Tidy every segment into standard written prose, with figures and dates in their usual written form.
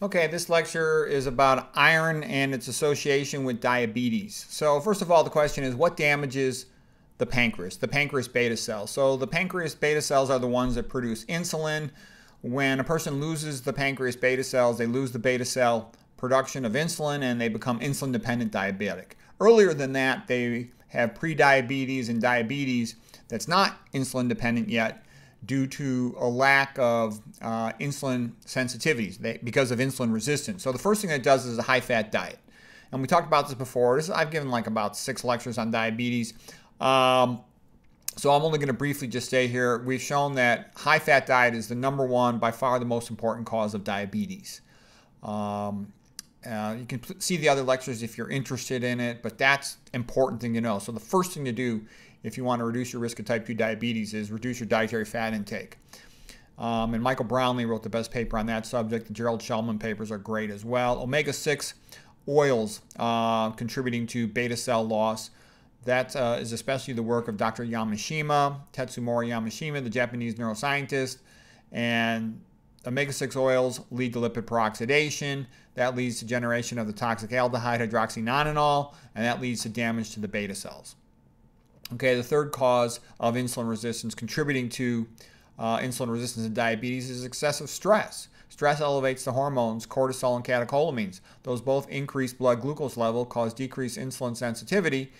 Okay, this lecture is about iron and its association with diabetes. So first of all, the question is what damages the pancreas beta cells. So the pancreas beta cells are the ones that produce insulin. When a person loses the pancreas beta cells, they lose the beta cell production of insulin and they become insulin dependent diabetic. Earlier than that, they have prediabetes and diabetes that's not insulin dependent yet, due to a lack of insulin sensitivities because of insulin resistance. So the first thing that it does is a high-fat diet. And we talked about this before. I've given like about 6 lectures on diabetes. So I'm only going to briefly just stay here. We've shown that high-fat diet is the #1, by far the most important cause of diabetes. You can see the other lectures if you're interested in it, but that's an important thing to know. So the first thing to do if you want to reduce your risk of type 2 diabetes is reduce your dietary fat intake. And Michael Brownlee wrote the best paper on that subject. The Gerald Shulman papers are great as well. Omega-6 oils contributing to beta cell loss. That is especially the work of Dr. Yamashima, Tetsumori Yamashima, the Japanese neuroscientist. And omega-6 oils lead to lipid peroxidation. That leads to generation of the toxic aldehyde hydroxynonenal, and that leads to damage to the beta cells. Okay, the third cause of insulin resistance contributing to insulin resistance in diabetes is excessive stress. Stress elevates the hormones, cortisol and catecholamines. Those both increase blood glucose level, cause decreased insulin sensitivity,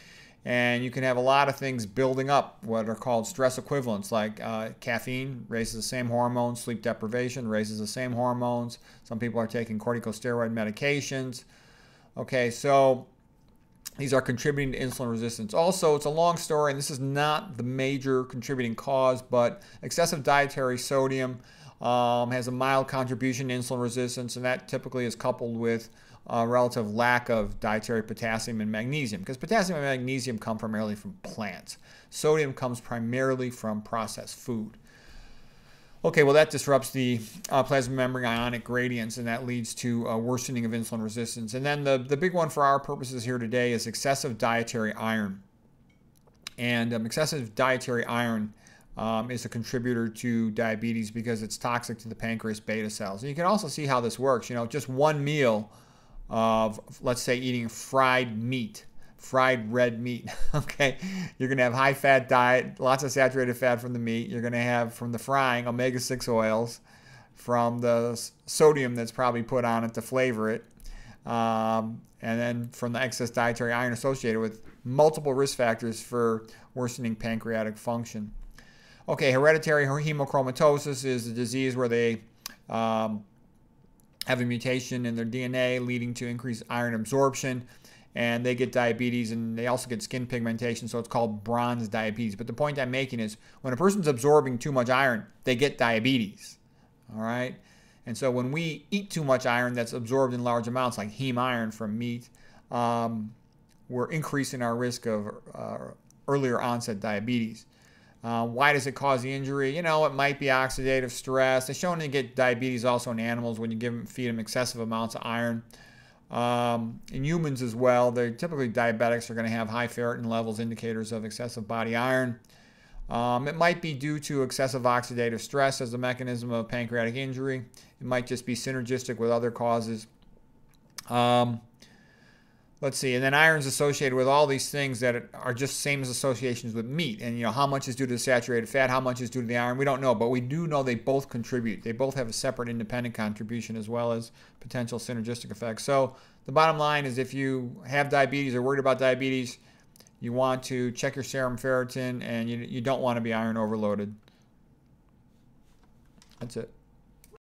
and you can have a lot of things building up, what are called stress equivalents, like caffeine raises the same hormones, sleep deprivation raises the same hormones. Some people are taking corticosteroid medications. Okay, so these are contributing to insulin resistance. Also, it's a long story, and this is not the major contributing cause, but excessive dietary sodium has a mild contribution to insulin resistance, and that typically is coupled with a relative lack of dietary potassium and magnesium, because potassium and magnesium come primarily from plants. Sodium comes primarily from processed food. Okay, well that disrupts the plasma membrane ionic gradients, and that leads to a worsening of insulin resistance. And then the big one for our purposes here today is excessive dietary iron. And excessive dietary iron is a contributor to diabetes because it's toxic to the pancreas beta cells. And you can also see how this works. You know, just one meal of, let's say, eating fried meat, fried red meat, okay? You're gonna have high-fat diet, lots of saturated fat from the meat. You're gonna have, from the frying, omega-6 oils, from the sodium that's probably put on it to flavor it, and then from the excess dietary iron associated with multiple risk factors for worsening pancreatic function. Okay, hereditary hemochromatosis is a disease where they have a mutation in their DNA leading to increased iron absorption, and they get diabetes, and they also get skin pigmentation, so it's called bronze diabetes. But the point I'm making is when a person's absorbing too much iron, they get diabetes, all right? And so when we eat too much iron that's absorbed in large amounts, like heme iron from meat, we're increasing our risk of earlier onset diabetes. Why does it cause the injury? You know, it might be oxidative stress. They're shown to get diabetes also in animals when you feed them excessive amounts of iron. In humans as well, they're typically diabetics are going to have high ferritin levels, indicators of excessive body iron. It might be due to excessive oxidative stress as a mechanism of pancreatic injury. It might just be synergistic with other causes. Let's see, and then iron's associated with all these things that are just same as associations with meat. And you know, how much is due to the saturated fat, how much is due to the iron, we don't know, but we do know they both contribute. They both have a separate independent contribution as well as potential synergistic effects. So the bottom line is if you have diabetes or worried about diabetes, you want to check your serum ferritin, and you don't want to be iron overloaded. That's it.